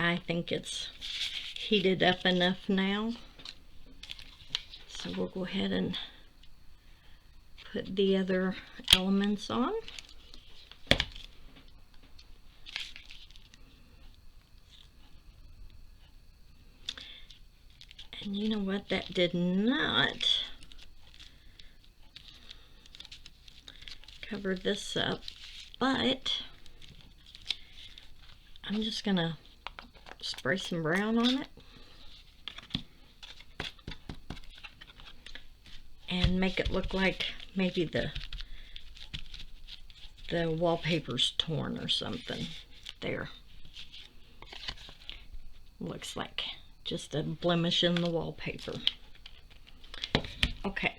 I think it's heated up enough now. So we'll go ahead and put the other elements on. And you know what? That did not cover this up, but I'm just gonna spray some brown on it and make it look like maybe the wallpaper's torn or something. There. Looks like just a blemish in the wallpaper. Okay.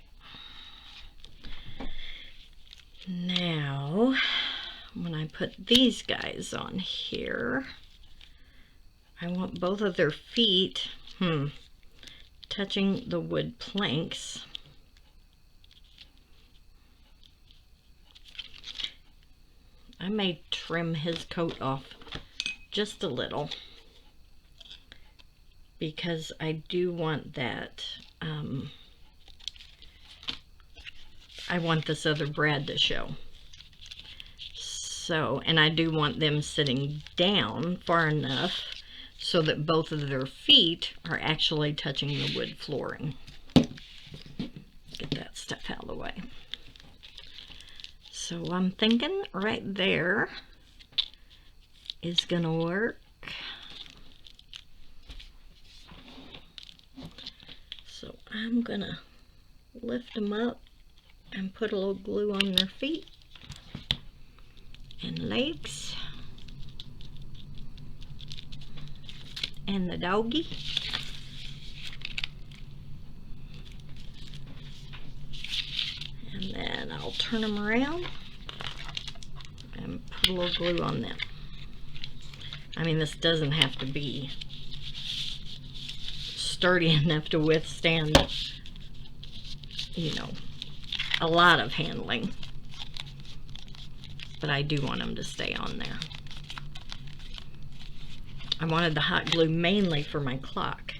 Now, when I put these guys on here, I want both of their feet touching the wood planks. I may trim his coat off just a little because I do want that, I want this other brad to show. So, and I do want them sitting down far enough so that both of their feet are actually touching the wood flooring. Get that stuff out of the way. So I'm thinking right there is gonna work. So I'm gonna lift them up and put a little glue on their feet and legs and the doggy. And then I'll turn them around and put a little glue on them. I mean, this doesn't have to be sturdy enough to withstand, you know, a lot of handling. But I do want them to stay on there. I wanted the hot glue mainly for my clock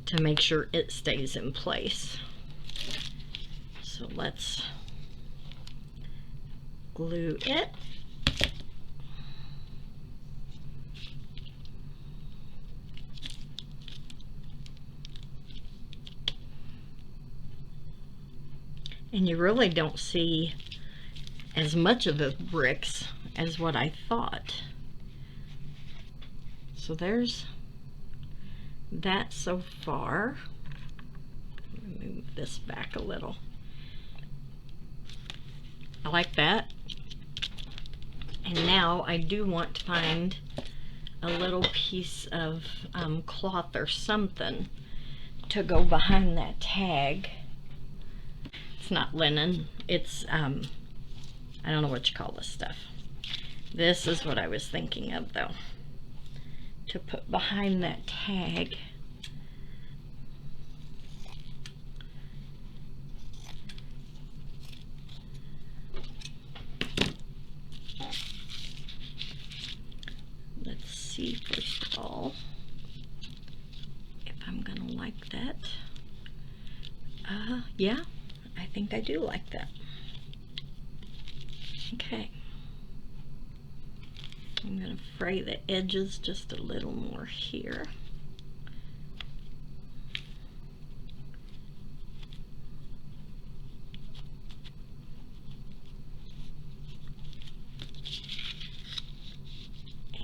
to make sure it stays in place. So let's glue it. And you really don't see as much of the bricks as what I thought. So there's that so far. Let me move this back a little. I like that. And now I do want to find a little piece of cloth or something to go behind that tag. It's not linen, it's I don't know what you call this stuff. This is what I was thinking of though, to put behind that tag. Let's see first of all if I'm gonna like that. Yeah, I think I do like that. Okay. I'm going to fray the edges just a little more here.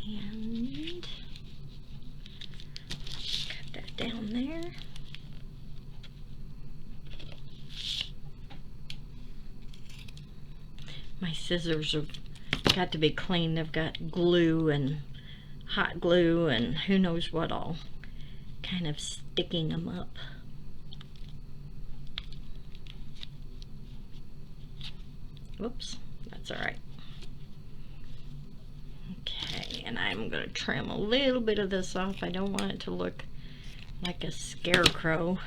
And cut that down there. My scissors have got to be clean. They've got glue and hot glue and who knows what all kind of sticking them up. Whoops, that's all right. Okay, and I'm going to trim a little bit of this off. I don't want it to look like a scarecrow.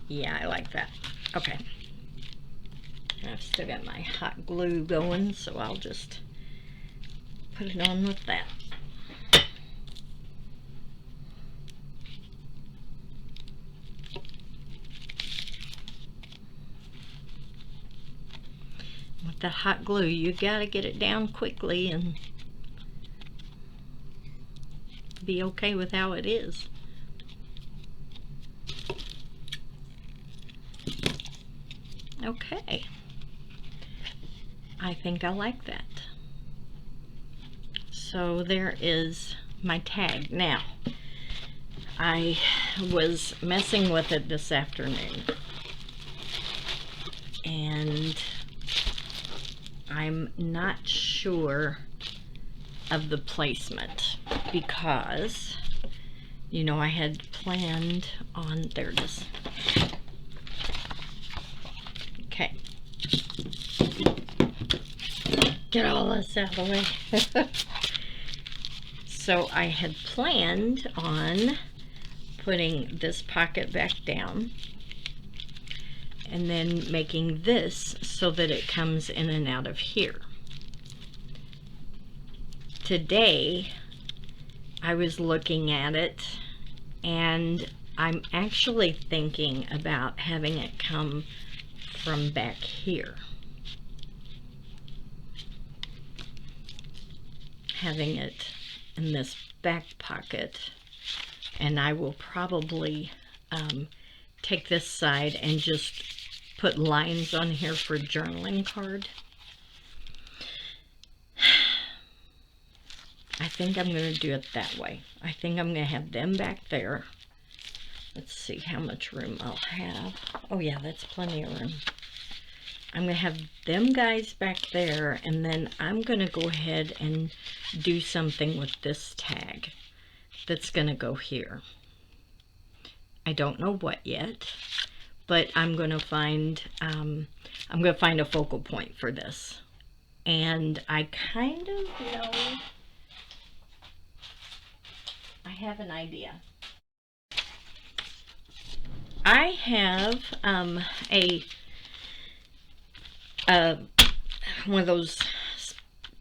Yeah, I like that. Okay. I've still got my hot glue going, so I'll just put it on with that. With the hot glue, you gotta get it down quickly and be okay with how it is. Okay. I think I like that. So there is my tag. Now, I was messing with it this afternoon, and I'm not sure of the placement because, you know, I had planned on, there it is. Okay. Get all this out of the way. So I had planned on putting this pocket back down and then making this so that it comes in and out of here. Today I was looking at it and I'm actually thinking about having it come from back here. Having it in this back pocket, and I will probably take this side and just put lines on here for a journaling card. I think I'm going to do it that way. I think I'm going to have them back there. Let's see how much room I'll have. Oh yeah, that's plenty of room. I'm going to have them guys back there, and then I'm going to go ahead and do something with this tag that's going to go here. I don't know what yet, but I'm going to find a focal point for this. And I kind of know, I have an idea. I have one of those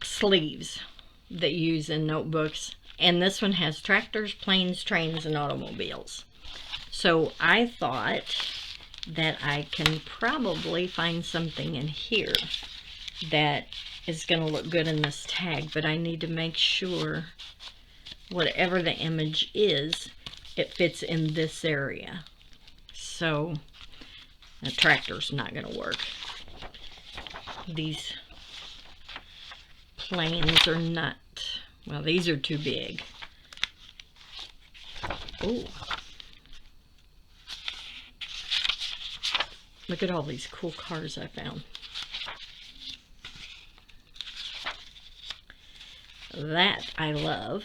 sleeves that you use in notebooks, and this one has tractors, planes, trains, and automobiles. So I thought that I can probably find something in here that is going to look good in this tag, but I need to make sure whatever the image is, it fits in this area. So the tractor's not going to work. These planes are not, well, these are too big. Oh, look at all these cool cars I found. That I love,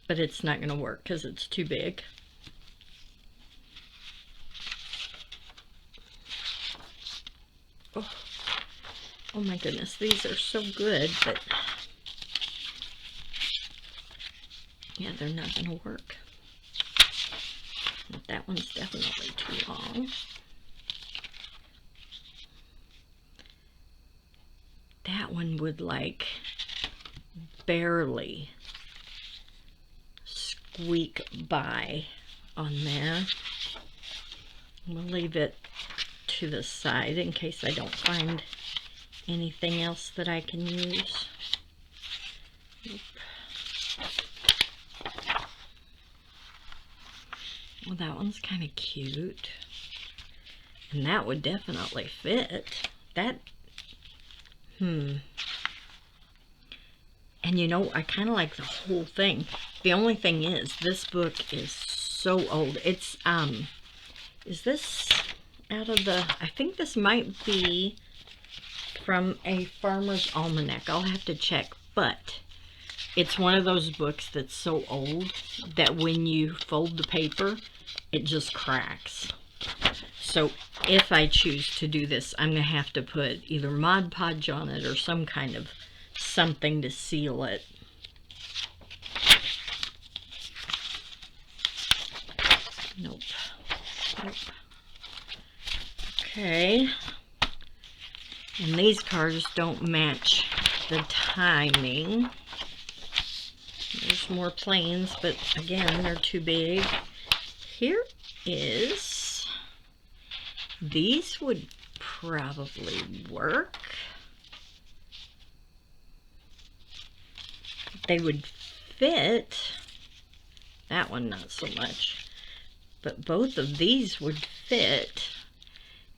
but it's not going to work because it's too big. Oh my goodness, these are so good, but yeah, they're not going to work. That one's definitely too long. That one would like barely squeak by on there. We'll leave it to the side in case I don't find anything else that I can use. Oop. Well, that one's kind of cute. And that would definitely fit. That, And you know, I kind of like the whole thing. The only thing is, this book is so old. It's, is this out of the, I think this might be from a Farmer's Almanac. I'll have to check, but it's one of those books that's so old that when you fold the paper, it just cracks. So if I choose to do this, I'm going to have to put either Mod Podge on it or some kind of something to seal it. Nope. Nope. Okay. And these cards don't match the timing. There's more planes, but again, they're too big. Here is, these would probably work. They would fit. That one not so much. But both of these would fit.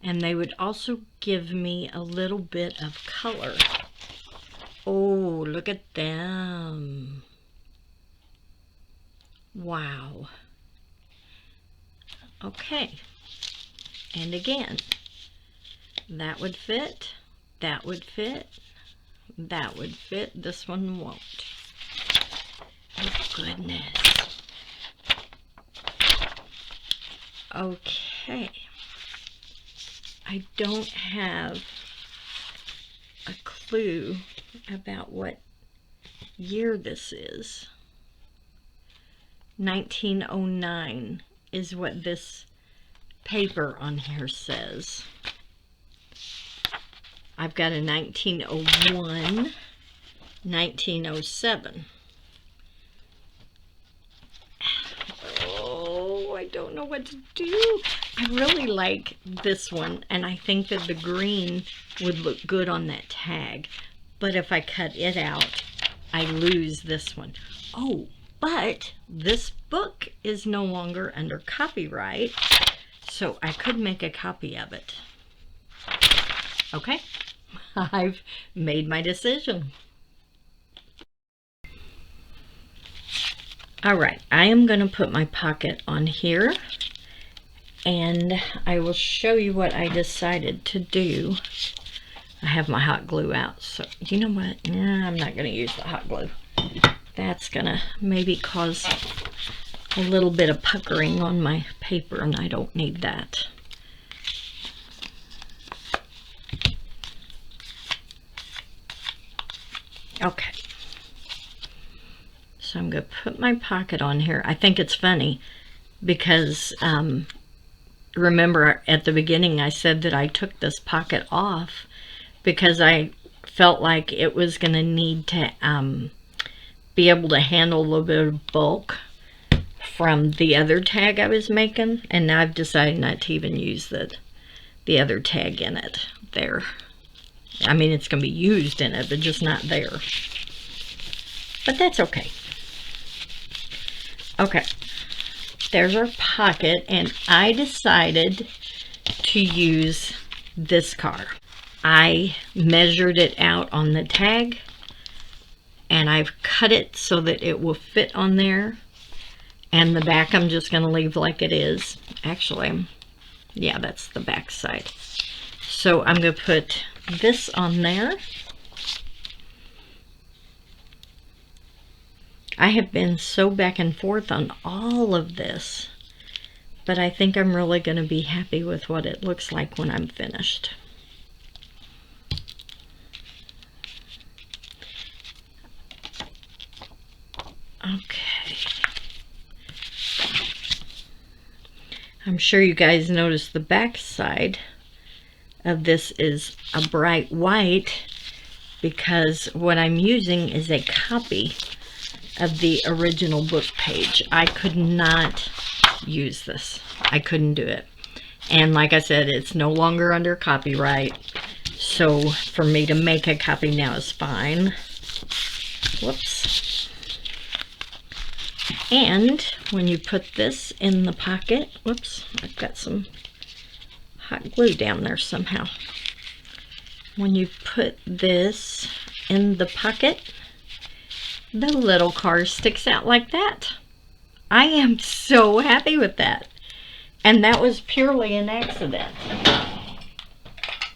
And they would also give me a little bit of color. Oh, look at them. Wow. Okay. And again, that would fit, that would fit, that would fit, this one won't. Oh, goodness. Okay. I don't have a clue about what year this is. 1909 is what this paper on here says. I've got a 1901, 1907. Oh, I don't know what to do. I really like this one, and I think that the green would look good on that tag. But if I cut it out, I lose this one. Oh, but this book is no longer under copyright, so I could make a copy of it. Okay, I've made my decision. All right, I am going to put my pocket on here, and I will show you what I decided to do. I have my hot glue out, so you know what? Nah, I'm not going to use the hot glue. That's going to maybe cause a little bit of puckering on my paper, and I don't need that. Okay. So I'm going to put my pocket on here. I think it's funny because remember at the beginning I said that I took this pocket off because I felt like it was going to need to be able to handle a little bit of bulk from the other tag I was making, and now I've decided not to even use the other tag in it there. I mean, it's going to be used in it, but just not there. But that's okay. Okay, there's our pocket, and I decided to use this card. I measured it out on the tag, and I've cut it so that it will fit on there. And the back I'm just going to leave like it is. Actually, yeah, that's the back side. So I'm going to put this on there. I have been so back and forth on all of this, but I think I'm really going to be happy with what it looks like when I'm finished. Okay. I'm sure you guys noticed the back side of this is a bright white because what I'm using is a copy of the original book page. I could not use this. I couldn't do it. And like I said, it's no longer under copyright. So for me to make a copy now is fine. Whoops. And when you put this in the pocket, whoops, I've got some hot glue down there somehow. When you put this in the pocket, the little card sticks out like that. I am so happy with that. And that was purely an accident.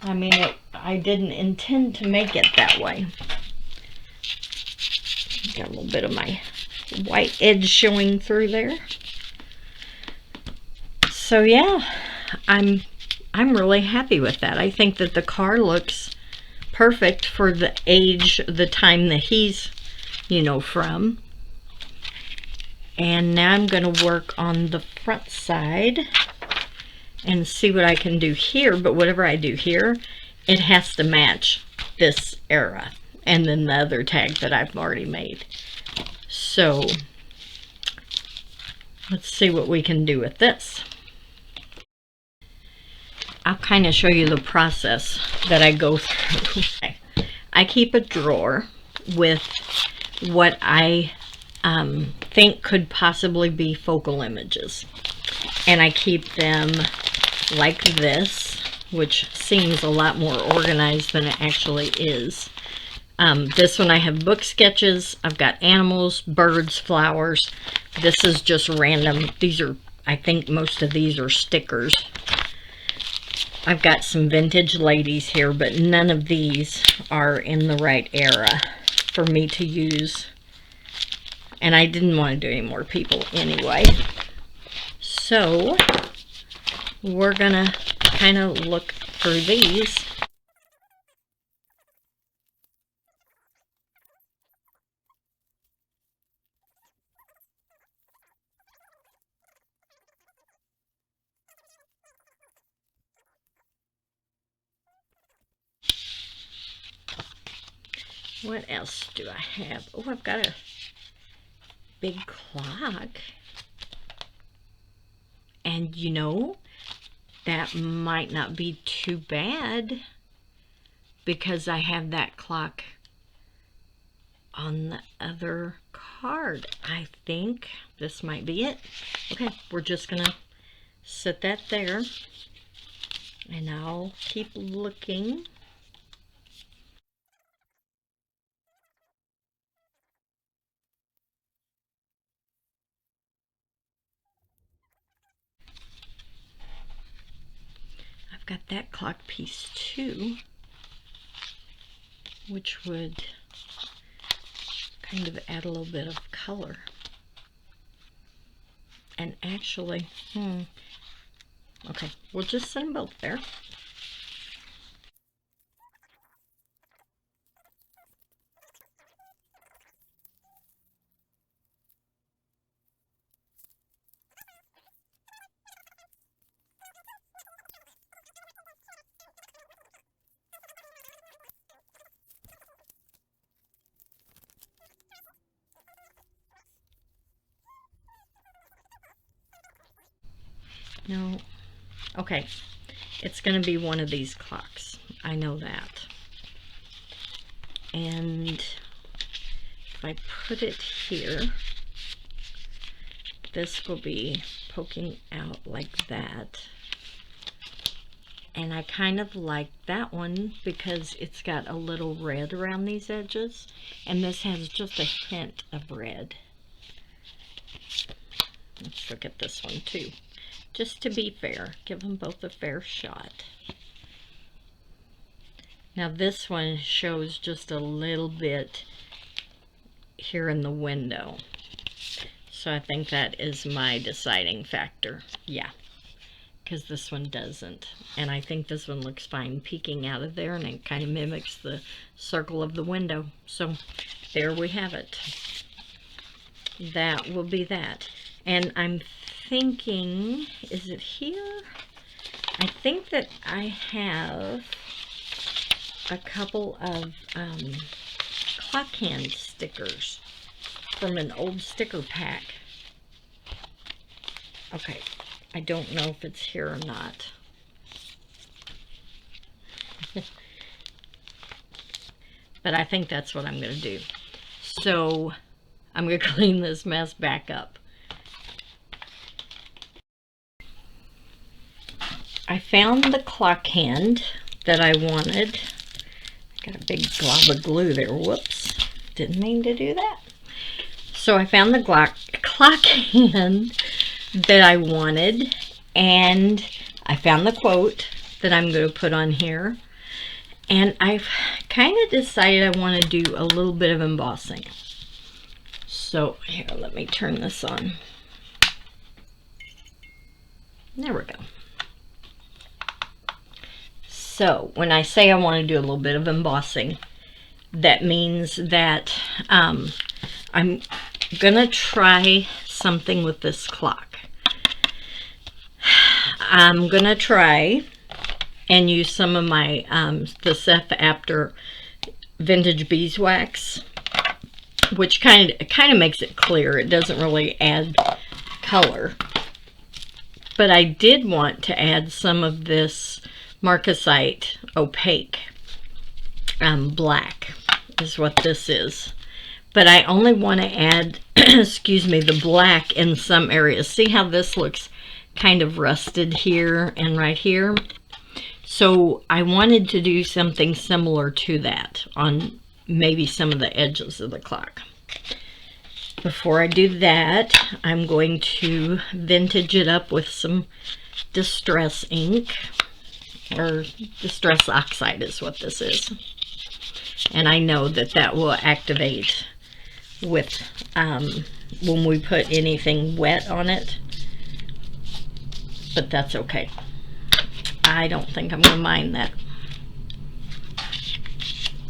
I mean, I didn't intend to make it that way. Got a little bit of my white edge showing through there. So yeah, I'm really happy with that. I think that the car looks perfect for the age, the time that he's, you know, from. And now I'm going to work on the front side. and see what I can do here. But whatever I do here, it has to match this era and then the other tag that I've already made. So let's see what we can do with this. I'll kind of show you the process that I go through. I keep a drawer with what I think could possibly be focal images. And I keep them like this, which seems a lot more organized than it actually is. This one I have book sketches. I've got animals, birds, flowers. This is just random. These are, I think most of these are stickers. I've got some vintage ladies here, but none of these are in the right era for me to use. And I didn't want to do any more people anyway. So we're gonna kind of look through these. What else do I have? Oh, I've got a big clock. And you know, that might not be too bad because I have that clock on the other card. I think this might be it. Okay, we're just gonna set that there and I'll keep looking. I've got that clock piece too, which would kind of add a little bit of color. And actually, okay, we'll just set them both there. No. Okay. It's going to be one of these clocks. I know that. And if I put it here, this will be poking out like that. And I kind of like that one because it's got a little red around these edges. And this has just a hint of red. Let's look at this one too. Just to be fair, give them both a fair shot. Now this one shows just a little bit here in the window. So I think that is my deciding factor. Yeah, because this one doesn't. And I think this one looks fine peeking out of there, and it kind of mimics the circle of the window. So there we have it. That will be that. And I'm thinking, is it here? I think that I have a couple of clock hand stickers from an old sticker pack. Okay, I don't know if it's here or not. But I think that's what I'm going to do. So I'm going to clean this mess back up. I found the clock hand that I wanted. Got a big glob of glue there. Whoops. Didn't mean to do that. So I found the clock hand that I wanted, and I found the quote that I'm going to put on here. And I've kind of decided I want to do a little bit of embossing. So here, let me turn this on. There we go. So when I say I want to do a little bit of embossing, that means that I'm gonna try something with this clock. I'm gonna try and use some of my the Seth After Vintage Beeswax, which kind of makes it clear. It doesn't really add color. But I did want to add some of this Marcasite Opaque black is what this is. But I only want to add, excuse me, the black in some areas. See how this looks kind of rusted here and right here? So I wanted to do something similar to that on maybe some of the edges of the clock. Before I do that, I'm going to vintage it up with some Distress ink, or Distress Oxide is what this is. And I know that that will activate with when we put anything wet on it, but that's okay. I don't think I'm going to mind that.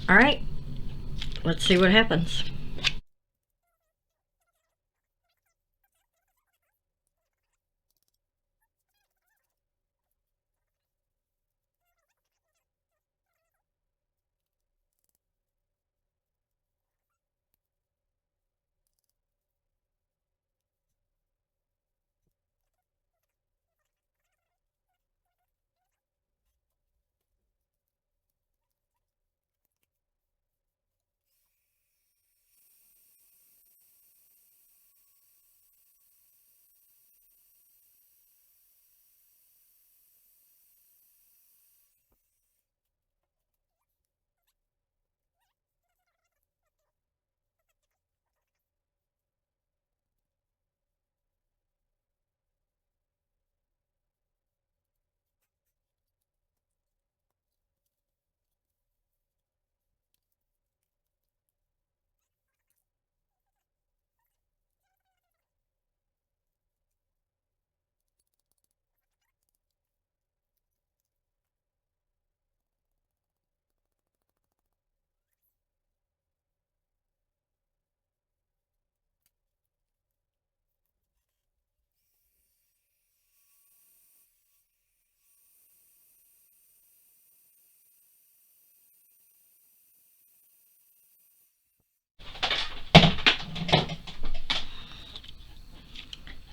All right, let's see what happens.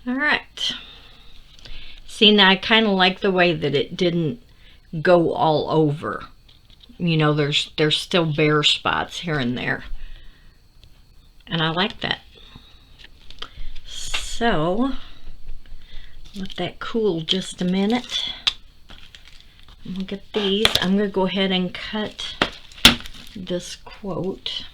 All right. See, now I kind of like the way that it didn't go all over. You know, there's still bare spots here and there. And I like that. So, let that cool just a minute. I'm going to get these. I'm going to go ahead and cut this quote.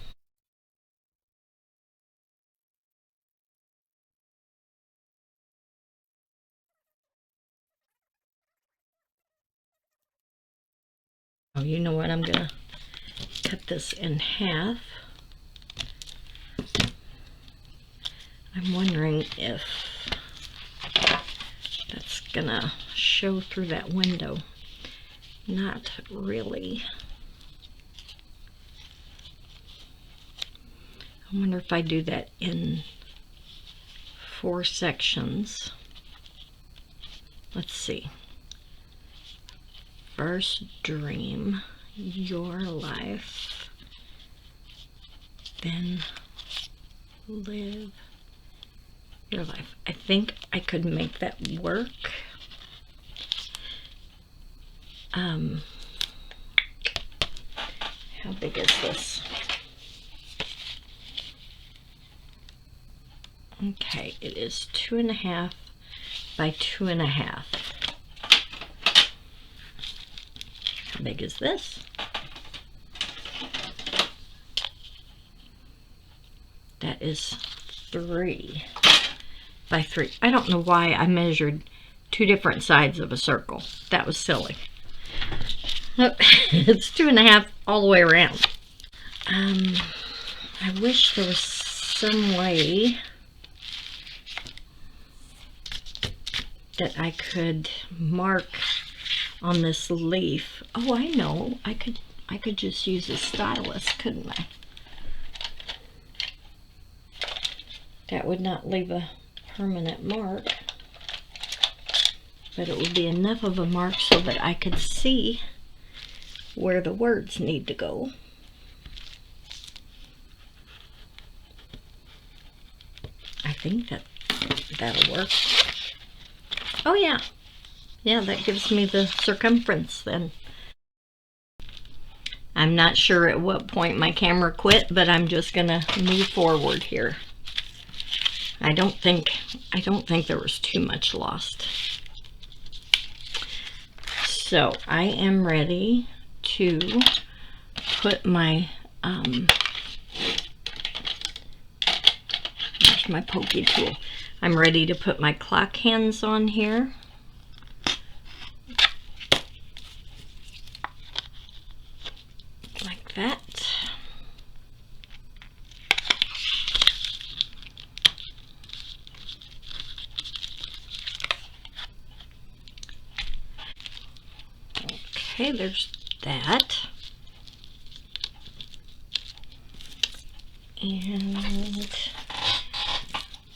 Oh, you know what? I'm going to cut this in half. I'm wondering if that's going to show through that window. Not really. I wonder if I do that in 4 sections. Let's see. First dream your life, then live your life. I think I could make that work. How big is this? Okay, it is 2.5 by 2.5. How big is this? That is 3 by 3. I don't know why I measured 2 different sides of a circle. That was silly. It's 2.5 all the way around. I wish there was some way that I could mark on this leaf. Oh, I know. I could just use a stylus, couldn't I? That would not leave a permanent mark. but it would be enough of a mark so that I could see where the words need to go. I think that'll work. Oh yeah. Yeah, that gives me the circumference then. I'm not sure at what point my camera quit, but I'm just gonna move forward here. I don't think there was too much lost. So I am ready to put my there's my pokey tool. I'm ready to put my clock hands on here. Like that. Okay, there's that. And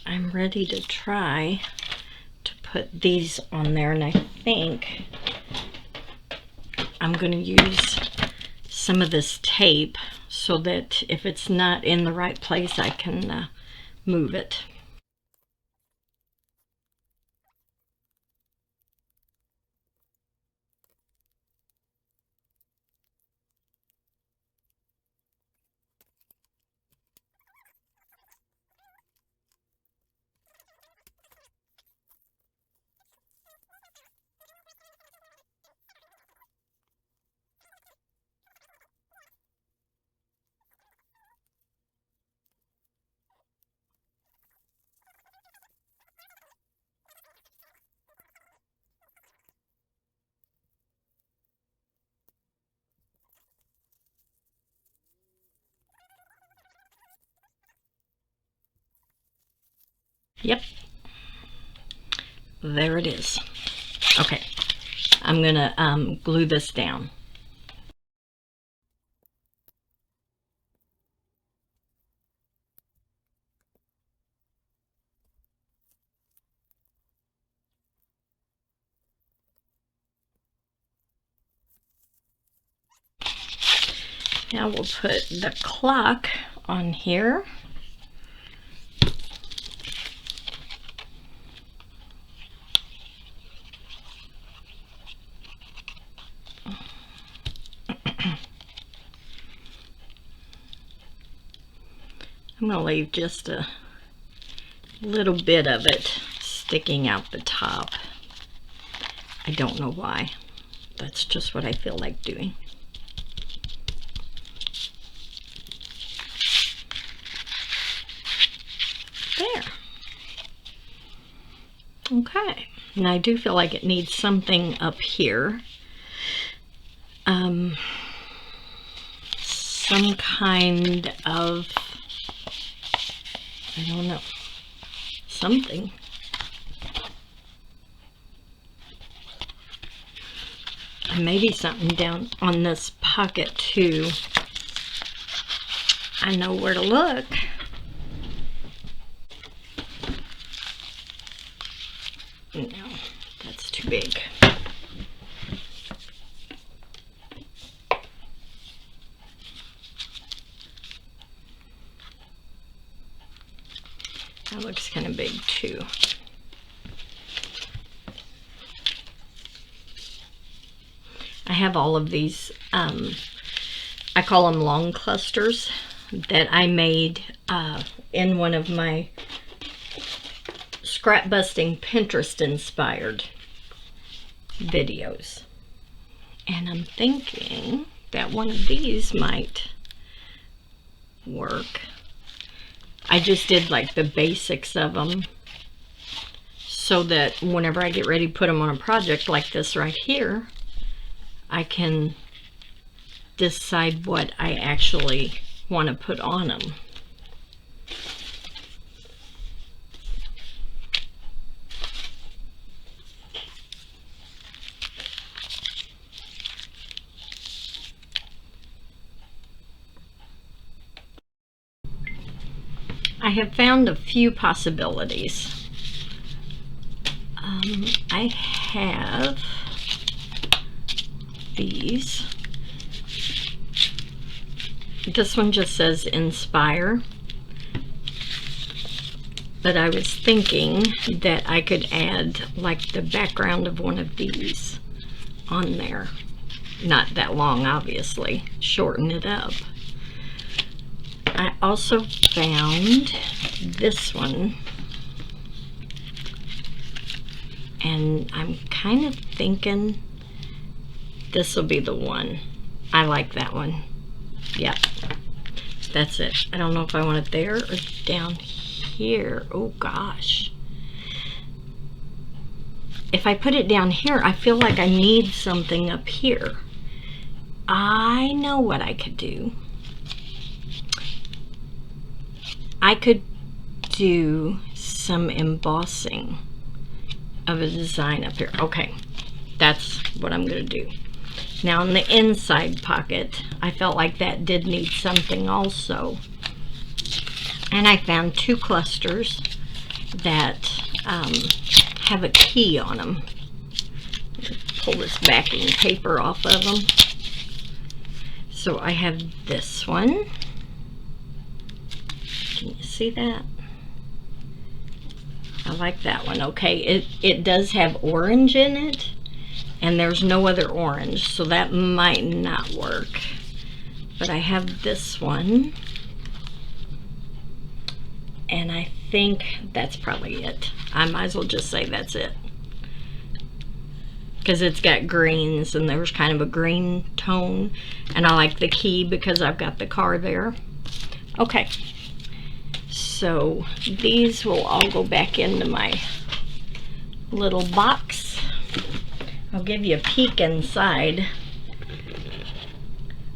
I'm ready to try to put these on there, and I think I'm going to use some of this tape so that if it's not in the right place, I can move it. Yep, there it is. Okay, I'm gonna glue this down. Now we'll put the clock on here. I'm going to leave just a little bit of it sticking out the top. I don't know why. That's just what I feel like doing. There. Okay. And I do feel like it needs something up here. Some kind of, I don't know, something. And maybe something down on this pocket too. I know where to look. No, that's too big. That looks kind of big too. I have all of these, I call them long clusters, that I made in one of my scrap busting Pinterest inspired videos. And I'm thinking that one of these might work. I just did like the basics of them so that whenever I get ready to put them on a project like this right here, I can decide what I actually want to put on them. I have found a few possibilities. I have these. This one just says inspire, but I was thinking that I could add like the background of one of these on there. Not that long, obviously. Shorten it up. I also found this one, and I'm kind of thinking this will be the one. I like that one. Yeah, that's it. I don't know if I want it there or down here. Oh gosh. If I put it down here, I feel like I need something up here. I know what I could do. I could do some embossing of a design up here. Okay, that's what I'm going to do. Now in the inside pocket, I felt like that did need something also. And I found two clusters that have a key on them. Pull this backing paper off of them. So I have this one. Can you see that? I like that one. Okay, it does have orange in it, and there's no other orange, so that might not work. But I have this one, and I think that's probably it. I might as well just say that's it, because it's got greens, and there's kind of a green tone, and I like the key because I've got the car there. Okay, so these will all go back into my little box. I'll give you a peek inside.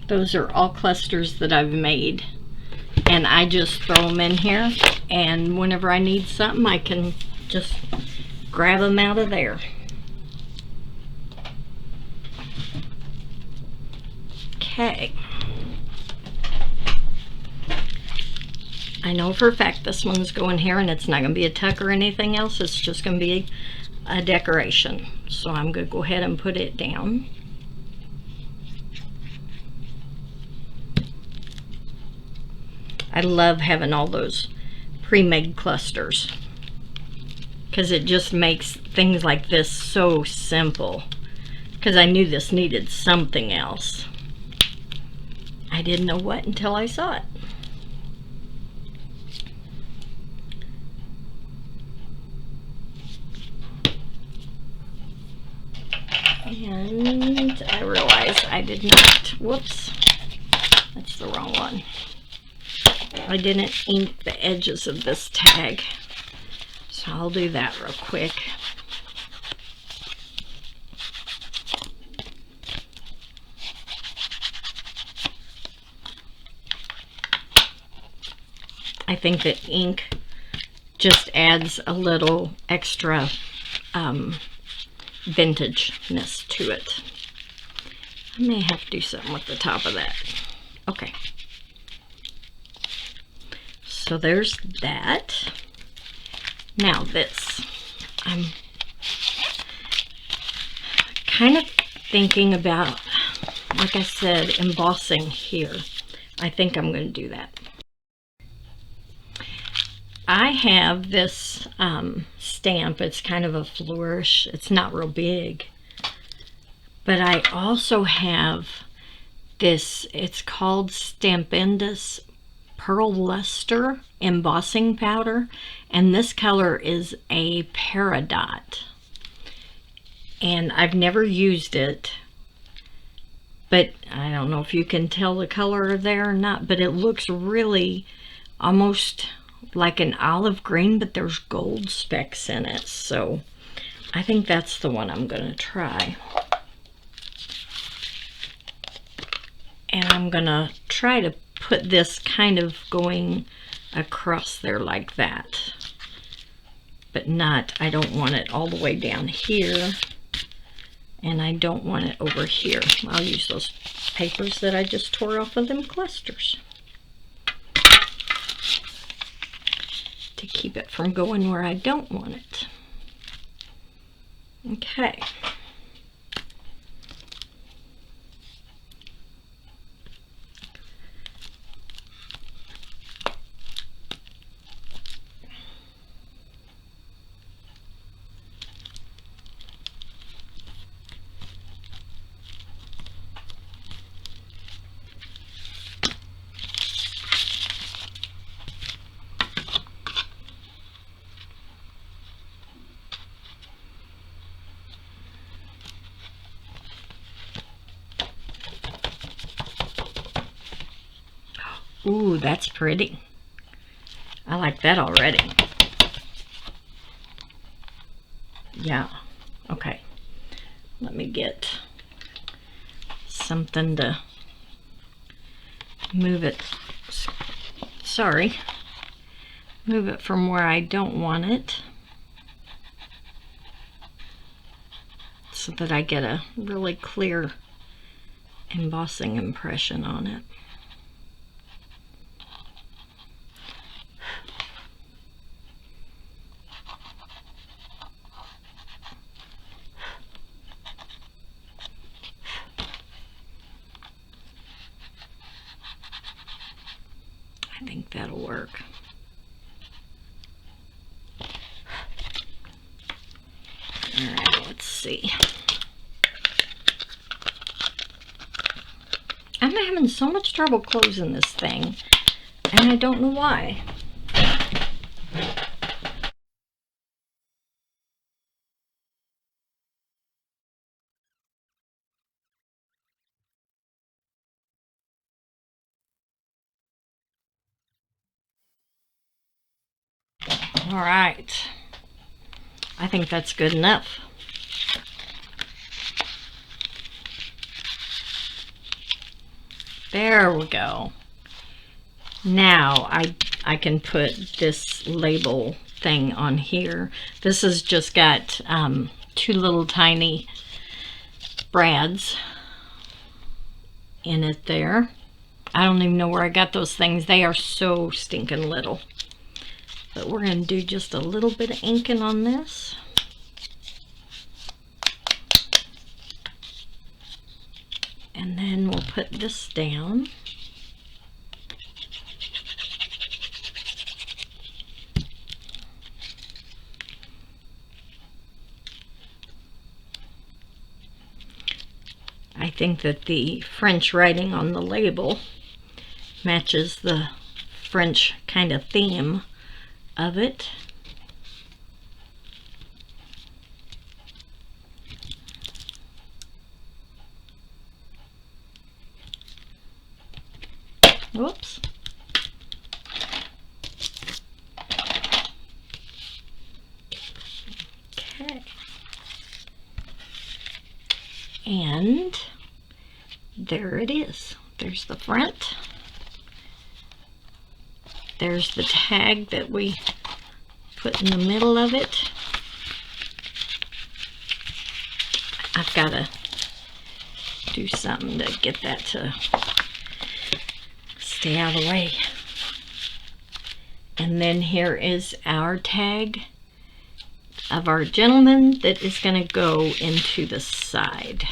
Those are all clusters that I've made, and I just throw them in here, and whenever I need something I can just grab them out of there. Okay, I know for a fact this one's going here, and it's not going to be a tuck or anything else. It's just going to be a decoration. So I'm going to go ahead and put it down. I love having all those pre-made clusters, because it just makes things like this so simple. Because I knew this needed something else. I didn't know what until I saw it. And I realized I did not, whoops, that's the wrong one. I didn't ink the edges of this tag, so I'll do that real quick. I think that ink just adds a little extra vintageness to it. I may have to do something with the top of that. Okay. So there's that. Now this. I'm kind of thinking about, like I said, embossing here. I think I'm going to do that. I have this stamp. It's kind of a flourish. It's not real big. But I also have this, it's called Stampendous Pearl Luster embossing powder, and this color is a Peridot, and I've never used it, but I don't know if you can tell the color there or not, but it looks really almost like an olive green, but there's gold specks in it, so I think that's the one I'm going to try. And I'm going to try to put this kind of going across there like that. But not, I don't want it all the way down here. And I don't want it over here. I'll use those papers that I just tore off of them clusters to keep it from going where I don't want it. Okay. Ooh, that's pretty. I like that already. Yeah. Okay. Let me get something to move it. Sorry. Move it from where I don't want it, so that I get a really clear embossing impression on it. I think that'll work. Alright, let's see. I'm having so much trouble closing this thing, and I don't know why. Alright. I think that's good enough. There we go. Now I can put this label thing on here. This has just got 2 little tiny brads in it there. I don't even know where I got those things. They are so stinking little. But we're going to do just a little bit of inking on this. And then we'll put this down. I think that the French writing on the label matches the French kind of theme of it. Whoops. Okay. And there it is. There's the front. There's the tag that we put in the middle of it. I've got to do something to get that to stay out of the way. And then here is our tag of our gentleman that is going to go into the side.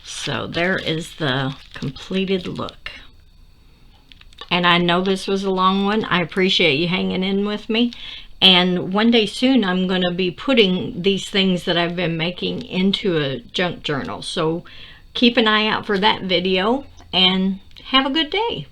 So there is the completed look. And I know this was a long one. I appreciate you hanging in with me. And one day soon I'm going to be putting these things that I've been making into a junk journal. So keep an eye out for that video and have a good day.